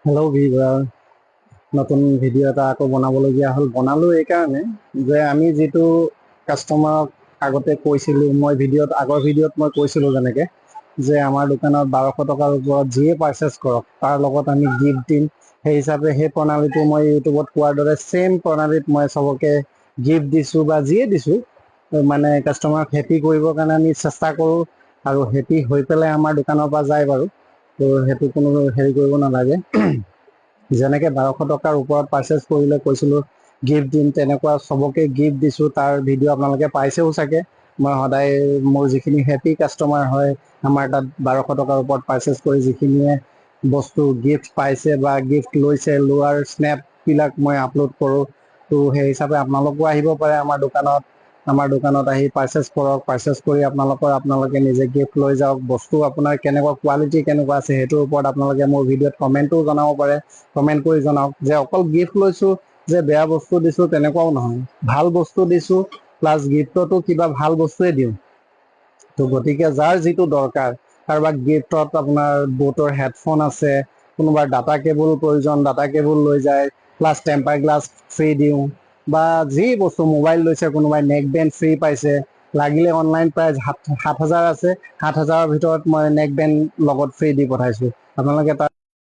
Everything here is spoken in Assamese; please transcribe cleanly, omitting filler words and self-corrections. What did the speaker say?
হেল্ল' ভিউৱাৰ, নতুন ভিডিঅ' এটা আকৌ বনাবলগীয়া হ'ল। বনালোঁ এইকাৰণে যে আমি যিটো কাষ্টমাৰক আগতে কৈছিলোঁ, আগৰ ভিডিঅ'ত মই কৈছিলোঁ যেনেকৈ যে আমাৰ দোকানত 1200 টকাৰ ওপৰত যিয়ে পাৰ্চেছ কৰক তাৰ লগত আমি গিফ্ট দিম। সেই হিচাপে সেই প্ৰণালীটো মই ইউটিউবত কোৱাৰ দৰে ছেইম প্ৰণালীত মই চবকে গিফ্ট দিছোঁ বা যিয়ে দিছোঁ, মানে কাষ্টমাৰক হেপী কৰিবৰ কাৰণে আমি চেষ্টা কৰোঁ আৰু হেপী হৈ পেলাই আমাৰ দোকানৰ পৰা যায় বাৰু। তো সেইটো কোনো হেৰি কৰিব নালাগে। যেনেকৈ 1200 টকাৰ ওপৰত পাৰ্চেছ কৰিলে কৈছিলোঁ গিফ্ট দিম, তেনেকুৱা চবকে গিফ্ট দিছোঁ। তাৰ ভিডিঅ' আপোনালোকে পাইছেও চাগে। মই সদায় মোৰ যিখিনি হেপী কাষ্টমাৰ হয়, আমাৰ তাত 1200 টকাৰ ওপৰত পাৰ্চেছ কৰি যিখিনিয়ে বস্তু গিফ্ট পাইছে বা গিফ্ট লৈছে, লোৱাৰ স্নেপবিলাক মই আপলোড কৰোঁ। তো সেই হিচাপে আপোনালোকো আহিব পাৰে আমাৰ দোকানত আহি পাৰ্চেছ কৰক। পাৰ্চেছ কৰি আপোনালোকে নিজে গিফ্ট লৈ যাওক। বস্তু আপোনাৰ কেনেকুৱা কোৱালিটি কেনেকুৱা আছে সেইটোৰ ওপৰত আপোনালোকে মোৰ ভিডিঅ'ত কমেণ্টো জনাব পাৰে। কমেণ্ট কৰি জনাওক যে অকল গিফ্ট লৈছোঁ যে বেয়া বস্তু দিছোঁ তেনেকুৱাও নহয়, ভাল বস্তু দিছোঁ, প্লাছ গিফ্টতো কিবা ভাল বস্তুৱে দিওঁ। তো গতিকে যাৰ যিটো দৰকাৰ, কাৰোবাক গিফ্টত আপোনাৰ বোটৰ হেডফোন আছে, কোনোবাৰ ডাটা কেবুল প্ৰয়োজন, ডাটা কেবুল লৈ যায়, প্লাছ টেম্পাৰ গ্লাছ ফ্ৰী দিওঁ, বা যি বস্তু মোবাইল লৈছে কোনোবাই নেক বেণ্ড ফ্ৰী পাইছে। লাগিলে অনলাইন প্ৰাইচ 7,000 আছে, 7,000ৰ ভিতৰত মই নেক বেণ্ড লগত ফ্ৰী দি পঠাইছোঁ। আপোনালোকে তাত